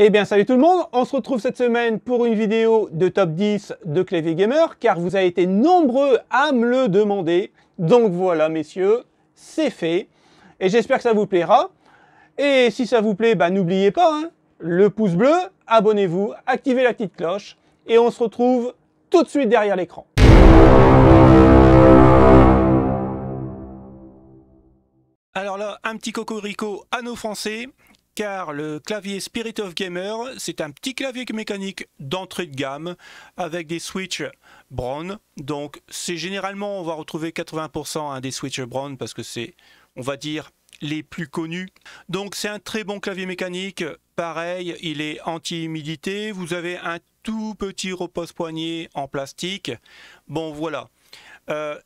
Eh bien salut tout le monde, on se retrouve cette semaine pour une vidéo de top 10 de clavier gamer car vous avez été nombreux à me le demander. Donc voilà messieurs, c'est fait et j'espère que ça vous plaira. Et si ça vous plaît, n'oubliez pas, hein, le pouce bleu, abonnez-vous, activez la petite cloche et on se retrouve tout de suite derrière l'écran. Alors là, un petit cocorico à nos Français. Car le clavier Spirit of Gamer, c'est un petit clavier mécanique d'entrée de gamme avec des switches Braun. Donc c'est généralement, on va retrouver 80% des switches Braun parce que c'est, on va dire, les plus connus. Donc c'est un très bon clavier mécanique. Pareil, il est anti-humidité. Vous avez un tout petit repose-poignet en plastique. Bon voilà.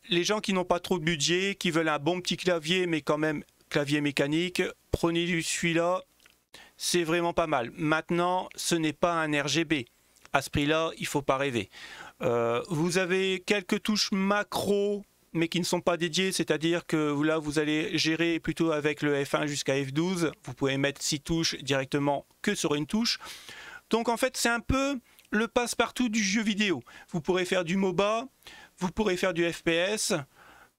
Les gens qui n'ont pas trop de budget, qui veulent un bon petit clavier, mais quand même clavier mécanique, prenez celui-là. C'est vraiment pas mal. Maintenant, ce n'est pas un RGB. À ce prix-là, il ne faut pas rêver. Vous avez quelques touches macro, mais qui ne sont pas dédiées. C'est-à-dire que là, vous allez gérer plutôt avec le F1 jusqu'à F12. Vous pouvez mettre 6 touches directement que sur une touche. Donc en fait, c'est un peu le passe-partout du jeu vidéo. Vous pourrez faire du MOBA, vous pourrez faire du FPS,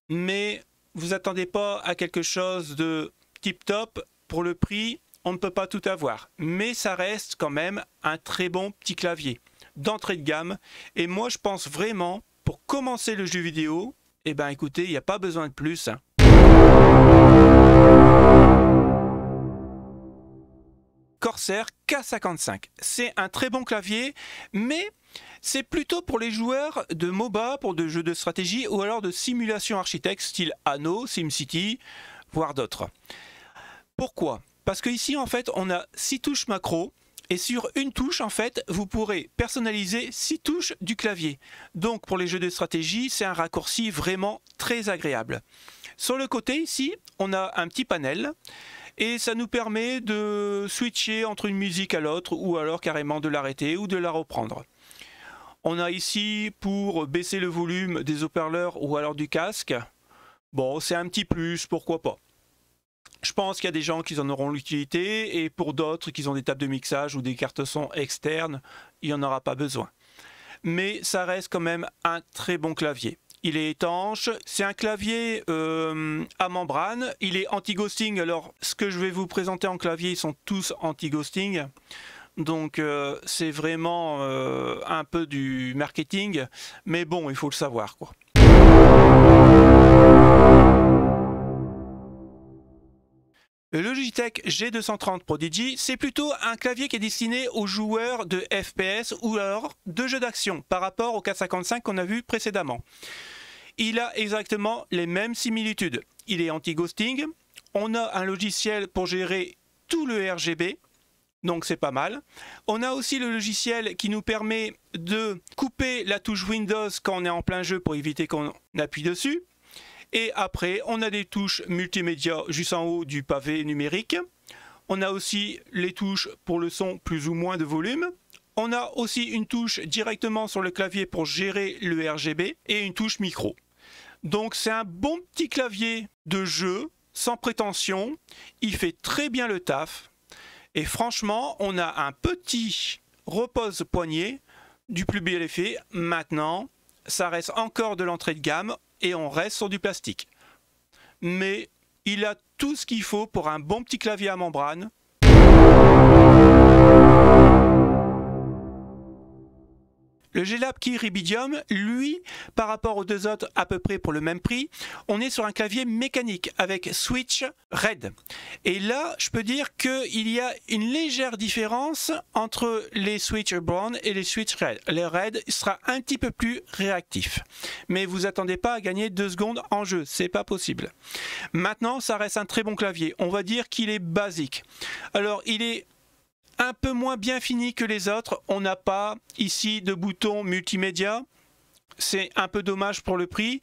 mais vous attendez pas à quelque chose de tip-top. Pour le prix, on ne peut pas tout avoir, mais ça reste quand même un très bon petit clavier d'entrée de gamme. Et moi, je pense vraiment, pour commencer le jeu vidéo, eh ben écoutez, il n'y a pas besoin de plus, hein. Corsair K55, c'est un très bon clavier, mais c'est plutôt pour les joueurs de MOBA, pour des jeux de stratégie ou alors de simulation architecte style Anno, SimCity, voire d'autres. Pourquoi ? Parce qu'ici, en fait, on a 6 touches macro. Et sur une touche, en fait, vous pourrez personnaliser 6 touches du clavier. Donc, pour les jeux de stratégie, c'est un raccourci vraiment très agréable. Sur le côté, ici, on a un petit panel. Et ça nous permet de switcher entre une musique à l'autre, ou alors carrément de l'arrêter ou de la reprendre. On a ici pour baisser le volume des haut-parleurs ou alors du casque. Bon, c'est un petit plus, pourquoi pas. Je pense qu'il y a des gens qui en auront l'utilité et pour d'autres qui ont des tables de mixage ou des cartes son externes, il n'y en aura pas besoin. Mais ça reste quand même un très bon clavier. Il est étanche, c'est un clavier à membrane, il est anti-ghosting. Alors ce que je vais vous présenter en clavier, ils sont tous anti-ghosting. Donc c'est vraiment un peu du marketing, mais bon, il faut le savoir, quoi. Le Logitech G230 Prodigy, c'est plutôt un clavier qui est destiné aux joueurs de FPS ou alors de jeux d'action par rapport au K55 qu'on a vu précédemment. Il a exactement les mêmes similitudes. Il est anti-ghosting, on a un logiciel pour gérer tout le RGB, donc c'est pas mal. On a aussi le logiciel qui nous permet de couper la touche Windows quand on est en plein jeu pour éviter qu'on appuie dessus. Et après, on a des touches multimédia juste en haut du pavé numérique. On a aussi les touches pour le son plus ou moins de volume. On a aussi une touche directement sur le clavier pour gérer le RGB et une touche micro. Donc c'est un bon petit clavier de jeu, sans prétention. Il fait très bien le taf. Et franchement, on a un petit repose-poignet du plus bel effet. Maintenant, ça reste encore de l'entrée de gamme. Et on reste sur du plastique. Mais il a tout ce qu'il faut pour un bon petit clavier à membrane. Le G-Lab Key Rubidium, lui, par rapport aux deux autres à peu près pour le même prix, on est sur un clavier mécanique avec switch RAID. Et là, je peux dire qu'il y a une légère différence entre les switch Braun et les switch RAID. Le RAID sera un petit peu plus réactif. Mais vous attendez pas à gagner 2 secondes en jeu, c'est pas possible. Maintenant, ça reste un très bon clavier. On va dire qu'il est basique. Alors, il est un peu moins bien fini que les autres. On n'a pas ici de bouton multimédia. C'est un peu dommage pour le prix.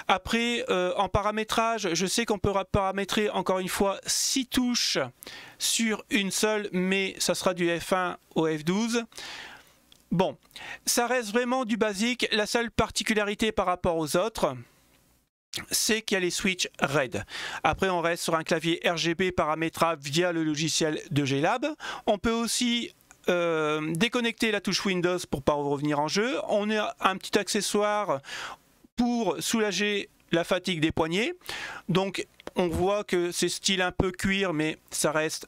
Après, en paramétrage, je sais qu'on peut paramétrer encore une fois 6 touches sur une seule, mais ça sera du F1 au F12. Bon, ça reste vraiment du basique. La seule particularité par rapport aux autres, c'est qu'il y a les switches RAID. Après, on reste sur un clavier RGB paramétrable via le logiciel de G-Lab. On peut aussi déconnecter la touche Windows pour ne pas revenir en jeu. On a un petit accessoire pour soulager la fatigue des poignets. Donc on voit que c'est style un peu cuir, mais ça reste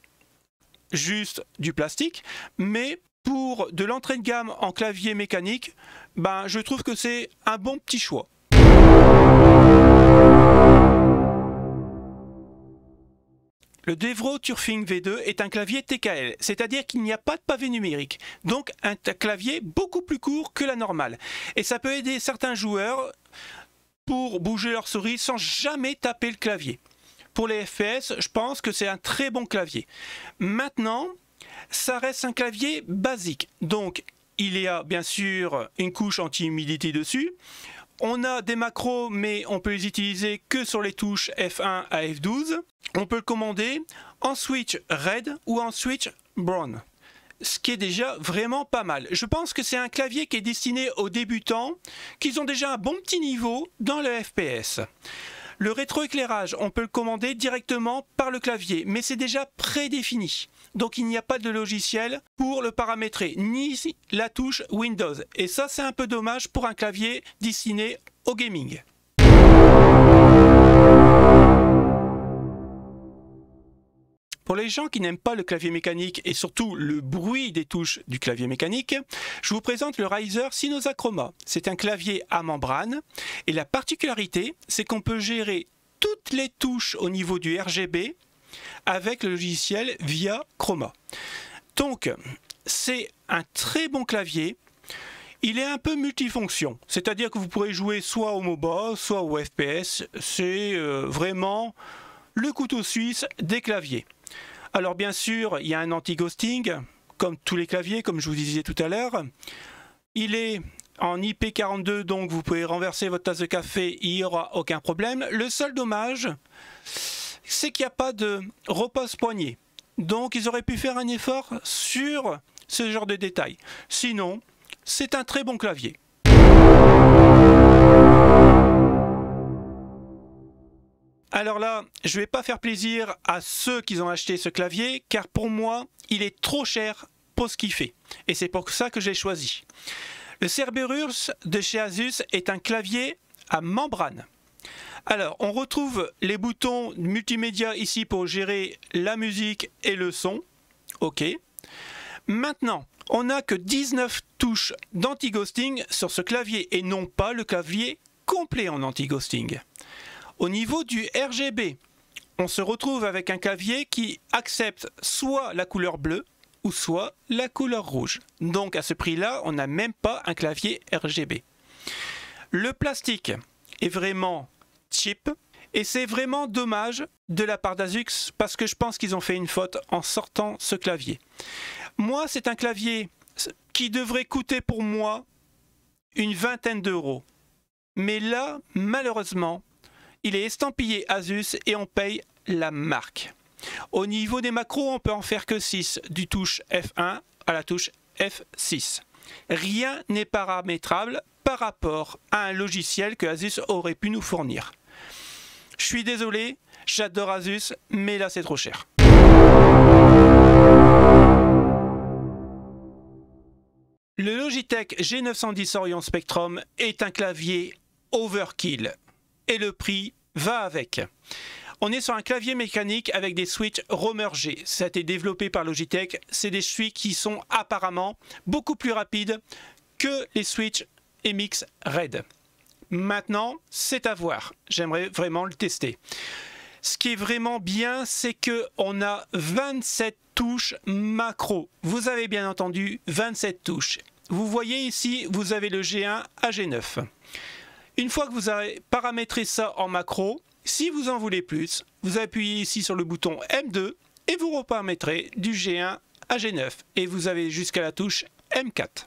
juste du plastique. Mais pour de l'entrée de gamme en clavier mécanique, ben, je trouve que c'est un bon petit choix. Le Devro Turfing V2 est un clavier TKL, c'est-à-dire qu'il n'y a pas de pavé numérique, donc un clavier beaucoup plus court que la normale. Et ça peut aider certains joueurs pour bouger leur souris sans jamais taper le clavier. Pour les FPS, je pense que c'est un très bon clavier. Maintenant, ça reste un clavier basique, donc il y a bien sûr une couche anti-humidité dessus. On a des macros, mais on peut les utiliser que sur les touches F1 à F12. On peut le commander en switch Red ou en switch Brown, ce qui est déjà vraiment pas mal. Je pense que c'est un clavier qui est destiné aux débutants, qui ont déjà un bon petit niveau dans le FPS. Le rétroéclairage, on peut le commander directement par le clavier, mais c'est déjà prédéfini. Donc il n'y a pas de logiciel pour le paramétrer, ni la touche Windows. Et ça, c'est un peu dommage pour un clavier destiné au gaming. Pour les gens qui n'aiment pas le clavier mécanique et surtout le bruit des touches du clavier mécanique, je vous présente le Riser Synosa Chroma. C'est un clavier à membrane et la particularité, c'est qu'on peut gérer toutes les touches au niveau du RGB avec le logiciel via Chroma. Donc, c'est un très bon clavier. Il est un peu multifonction, c'est-à-dire que vous pourrez jouer soit au MOBA, soit au FPS. C'est vraiment le couteau suisse des claviers. Alors bien sûr, il y a un anti-ghosting, comme tous les claviers, comme je vous disais tout à l'heure. Il est en IP42, donc vous pouvez renverser votre tasse de café, il n'y aura aucun problème. Le seul dommage, c'est qu'il n'y a pas de repose-poignet. Donc ils auraient pu faire un effort sur ce genre de détails. Sinon, c'est un très bon clavier. Alors là, je ne vais pas faire plaisir à ceux qui ont acheté ce clavier, car pour moi, il est trop cher pour ce qu'il fait. Et c'est pour ça que j'ai choisi. Le Cerberus de chez Asus est un clavier à membrane. Alors, on retrouve les boutons multimédia ici pour gérer la musique et le son. OK. Maintenant, on n'a que 19 touches d'anti-ghosting sur ce clavier et non pas le clavier complet en anti-ghosting. Au niveau du RGB, on se retrouve avec un clavier qui accepte soit la couleur bleue ou soit la couleur rouge. Donc à ce prix-là, on n'a même pas un clavier RGB. Le plastique est vraiment cheap et c'est vraiment dommage de la part d'Asus parce que je pense qu'ils ont fait une faute en sortant ce clavier. Moi, c'est un clavier qui devrait coûter pour moi une vingtaine d'euros. Mais là, malheureusement, il est estampillé Asus et on paye la marque. Au niveau des macros, on peut en faire que 6, du touche F1 à la touche F6. Rien n'est paramétrable par rapport à un logiciel que Asus aurait pu nous fournir. Je suis désolé, j'adore Asus, mais là c'est trop cher. Le Logitech G910 Orion Spectrum est un clavier overkill. Et le prix va avec. On est sur un clavier mécanique avec des switches Romer G. Ça a été développé par Logitech. C'est des switches qui sont apparemment beaucoup plus rapides que les switches MX Red. Maintenant, c'est à voir. J'aimerais vraiment le tester. Ce qui est vraiment bien, c'est qu'on a 27 touches macro. Vous avez bien entendu 27 touches. Vous voyez ici, vous avez le G1 à G9. Une fois que vous avez paramétré ça en macro, si vous en voulez plus, vous appuyez ici sur le bouton M2 et vous reparamétrez du G1 à G9 et vous avez jusqu'à la touche M4.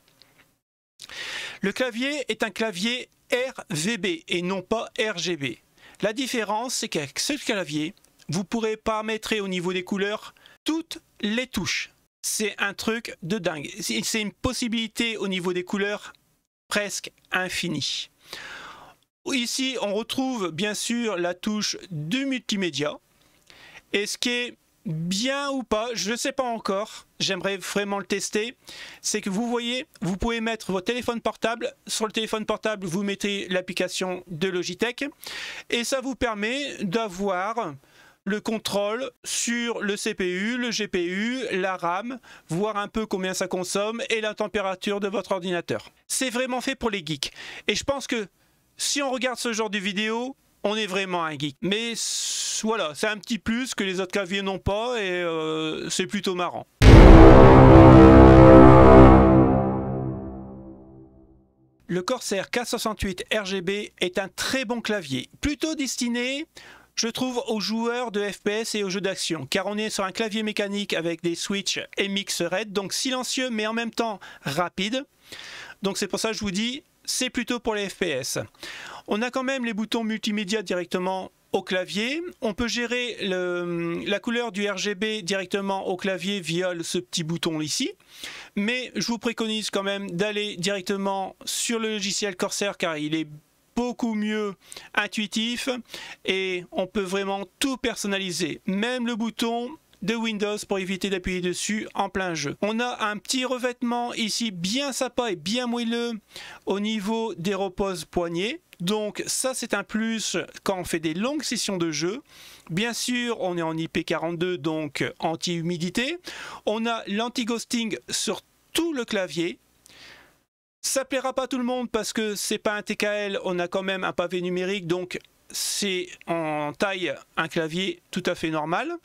Le clavier est un clavier RVB et non pas RGB. La différence, c'est qu'avec ce clavier, vous pourrez paramétrer au niveau des couleurs toutes les touches. C'est un truc de dingue. C'est une possibilité au niveau des couleurs presque infinie. Ici, on retrouve bien sûr la touche du multimédia. Et ce qui est bien ou pas, je ne sais pas encore, j'aimerais vraiment le tester, c'est que vous voyez, vous pouvez mettre votre téléphone portable, sur le téléphone portable vous mettez l'application de Logitech et ça vous permet d'avoir le contrôle sur le CPU, le GPU, la RAM, voir un peu combien ça consomme et la température de votre ordinateur. C'est vraiment fait pour les geeks. Et je pense que si on regarde ce genre de vidéo, on est vraiment un geek. Mais voilà, c'est un petit plus que les autres claviers n'ont pas et c'est plutôt marrant. Le Corsair K68 RGB est un très bon clavier, plutôt destiné, je trouve, aux joueurs de FPS et aux jeux d'action, car on est sur un clavier mécanique avec des switches MX Red, donc silencieux mais en même temps rapide. Donc c'est pour ça que je vous dis, c'est plutôt pour les FPS. On a quand même les boutons multimédia directement au clavier. On peut gérer la couleur du RGB directement au clavier via ce petit bouton ici. Mais je vous préconise quand même d'aller directement sur le logiciel Corsair car il est beaucoup mieux intuitif et on peut vraiment tout personnaliser. Même le bouton de Windows pour éviter d'appuyer dessus en plein jeu. On a un petit revêtement ici bien sympa et bien moelleux au niveau des repose-poignets. Donc ça c'est un plus quand on fait des longues sessions de jeu. Bien sûr on est en IP42 donc anti-humidité. On a l'anti-ghosting sur tout le clavier. Ça plaira pas à tout le monde parce que c'est pas un TKL, on a quand même un pavé numérique donc c'est en taille un clavier tout à fait normal.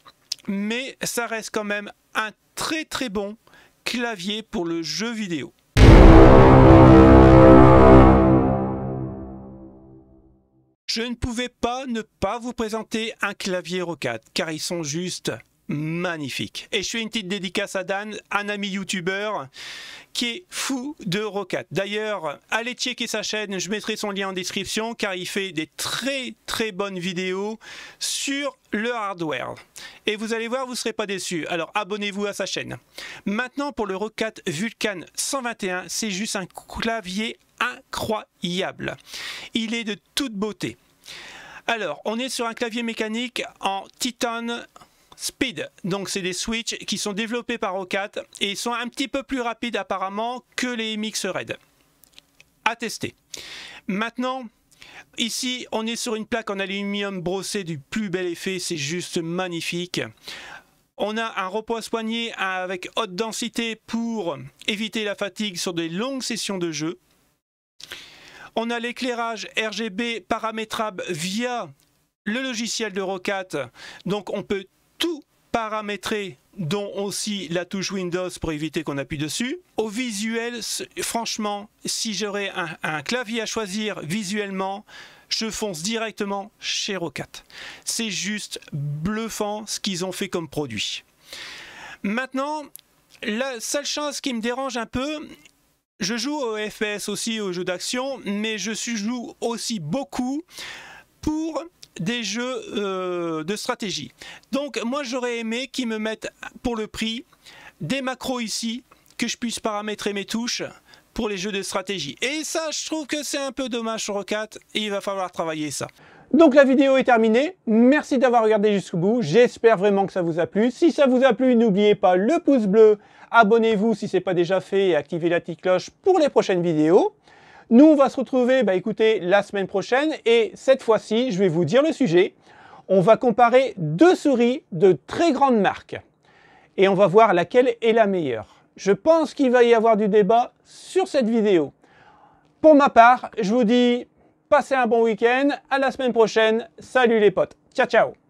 Mais ça reste quand même un très très bon clavier pour le jeu vidéo. Je ne pouvais pas ne pas vous présenter un clavier Roccat car ils sont juste magnifiques. Et je fais une petite dédicace à Dan, un ami youtubeur qui est fou de Roccat. D'ailleurs, allez checker sa chaîne, je mettrai son lien en description car il fait des très très bonnes vidéos sur le hardware. Et vous allez voir, vous ne serez pas déçus. Alors abonnez-vous à sa chaîne. Maintenant pour le Roccat Vulcan 121, c'est juste un clavier incroyable. Il est de toute beauté. Alors, on est sur un clavier mécanique en Titan Speed, donc c'est des switches qui sont développés par Roccat et ils sont un petit peu plus rapides apparemment que les MX Red. À tester. Maintenant, ici on est sur une plaque en aluminium brossé du plus bel effet, c'est juste magnifique. On a un repose-poignet avec haute densité pour éviter la fatigue sur des longues sessions de jeu. On a l'éclairage RGB paramétrable via le logiciel de Roccat, donc on peut tout paramétrer, dont aussi la touche Windows pour éviter qu'on appuie dessus. Au visuel, franchement, si j'aurais un clavier à choisir visuellement, je fonce directement chez Roccat. C'est juste bluffant ce qu'ils ont fait comme produit. Maintenant, la seule chose qui me dérange un peu, je joue au FPS aussi, aux jeux d'action, mais je joue aussi beaucoup pour des jeux de stratégie. Donc moi j'aurais aimé qu'ils me mettent pour le prix des macros ici, que je puisse paramétrer mes touches pour les jeux de stratégie. Et ça je trouve que c'est un peu dommage sur Roccat et il va falloir travailler ça. Donc la vidéo est terminée, merci d'avoir regardé jusqu'au bout, j'espère vraiment que ça vous a plu. Si ça vous a plu, n'oubliez pas le pouce bleu, abonnez-vous si ce n'est pas déjà fait et activez la petite cloche pour les prochaines vidéos. Nous, on va se retrouver, écoutez, la semaine prochaine et cette fois-ci, je vais vous dire le sujet. On va comparer deux souris de très grandes marques et on va voir laquelle est la meilleure. Je pense qu'il va y avoir du débat sur cette vidéo. Pour ma part, je vous dis, passez un bon week-end, à la semaine prochaine. Salut les potes, ciao ciao.